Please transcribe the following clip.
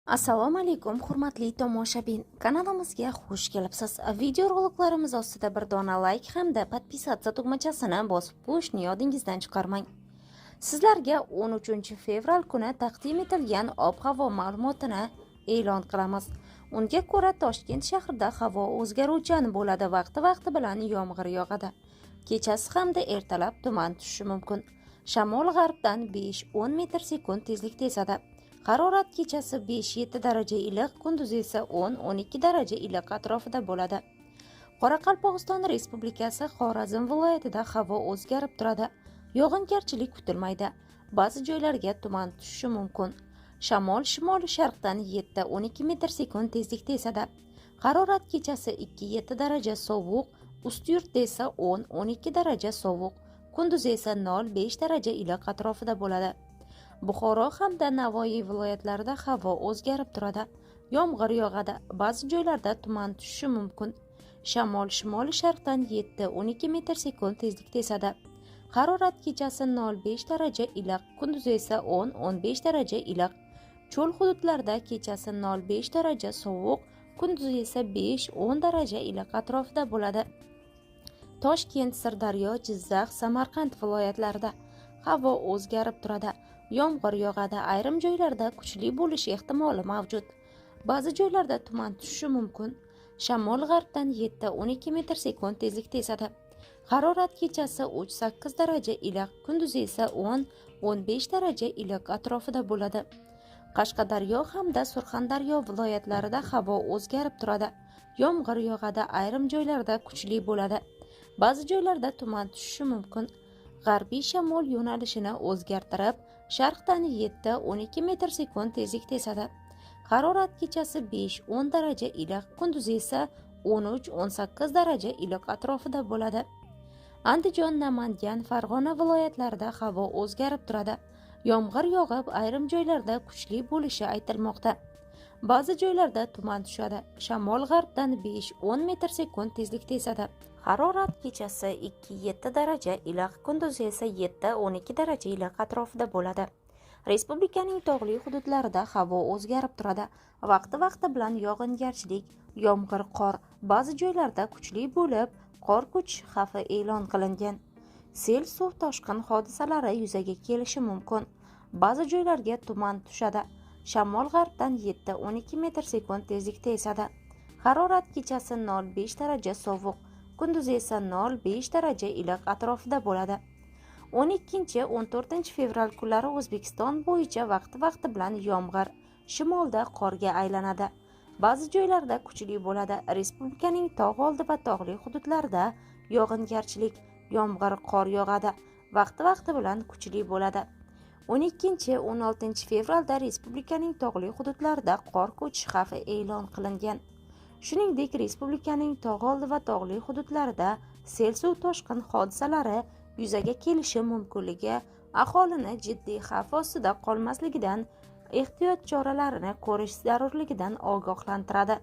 Assalomu alaykum, hurmatli tomoshabin. Kanalimizga xush kelibsiz. Video roliklarimiz ostida bir dona like hamda podpisatsiya tugmachasini bosib qo'yishni yodingizdan chiqarmang. Sizlarga 13 fevral kuni taqdim etilgan ob-havo ma'lumotini e'lon qilamiz. Unga ko'ra Toshkent shahrida havo o'zgaruvchan bo'ladi, vaqti bilan yomg'ir yog'adi. Kechasi hamda ertalab tuman tushishi mumkin. Shamol g'arbdan 5-10 metr sekund tezlikda esadi. Harorat kechasi 5-7 daraja iliq, kunduzi esa 10-12 daraja iliq atrofida bo'ladi. Qoraqalpog'iston Respublikasi Xorazm viloyatida havo o'zgarib turadi. Yog'ingarchilik kutilmaydi. Ba'zi joylarga tuman tushishi mumkin. Shamol shimoli-sharqdan 7-12 metr sekund tezlikda esadi. Harorat kechasi 2-7 daraja sovuq, ustiyurtda esa 10-12 daraja sovuq, kunduzi esa 0-5 daraja iliq atrofida bo'ladi. Buxoro hamda Navoiy viloyatlarida havo o'zgarib turadi. Yomg'ir yog'adi. Ba'zi joylarda tuman tushishi mumkin. Shamol shimoli-sharqdan 7-12 metr sekund tezlikda esadi. Harorat kechasi 0-5 daraja iliq, kunduzi esa 10-15 daraja iliq. Cho'l hududlarda kechasi 0-5 daraja sovuq, kunduzi esa 5-10 daraja iliq atrofida bo'ladi. Toshkent, Sirdaryo, Jizzax, Samarqand viloyatlarida havo o'zgarib turadi. Yomg'ir yog'adi. Ayrim joylarda kuchli bo'lishi ehtimoli mavjud. Ba'zi joylarda tuman tushishi mumkin. Shamol g'arbdan 7-12 metr sekund tezlikda esadi. Harorat kechasi 3-8 daraja iliq, kunduzi esa 10-15 daraja iliq atrofida bo'ladi. Qashqadaryo hamda Surxondaryo viloyatlarida havo o'zgarib turadi. Yomg'ir yog'adi. Ayrim joylarda kuchli bo'ladi. Ba'zi joylarda tuman tushishi mumkin. G'arbiy shamol yo'nalishini o'zgartirib, sharqdan 7-12 metr sekund tezlikda esadi. Harorat kechasi 5-10 daraja iliq, kunduzi esa 13-18 daraja iliq atrofida bo'ladi. Andijon, Namangan, Farg'ona viloyatlarida havo o'zgarib turadi. Yomg'ir yog'ib, ayrim joylarda kuchli bo'lishi aytilmoqda. Ba'zi joylarda tuman tushadi. Shamol g'arbdan 5-10 metr sekund tezlikda esadi. Harorat kechasi 2-7 daraja iliq, kunduzi esa 7-12 daraja iliq atrofida bo'ladi. Respublikaning tog'li hududlarida havo o'zgarib turadi. Vaqti bilan yog'ingarchilik, yomg'ir, qor, ba'zi joylarda kuchli bo'lib, qor ko'chishi xavfi e'lon qilingan. Sel, suv toshqin hodisalari yuzaga kelishi mumkin. Ba'zi joylarga tuman tushadi. Shamol g'arbdan 7-12 metr sekund tezlikda esadi. Harorat kechasi 0-5 daraja sovuq, kunduzi esa 0-5 daraja iliq atrofida bo'ladi. 12-14 fevral kunlari O'zbekiston bo'yicha vaqti bilan yomg'ir, shimolda qorga aylanadi. Ba'zi joylarda kuchli bo'ladi. Respublikaning tog' oldi va tog'li hududlarida yog'ingarchilik, yomg'ir, qor yog'adi. Vaqti bilan kuchli bo'ladi. 12-16 fevralda respublikaning tog'li hududlarida qor ko'chishi xavfi e'lon qilingan. Shuningdek, respublikaning tog' oldi va tog'li hududlarida sel, suv toshqin hodisalari yuzaga kelishi mumkinligi aholini jiddiy xavf ostida qolmasligidan, ehtiyot choralarini ko'rish zarurligidan ogohlantiradi.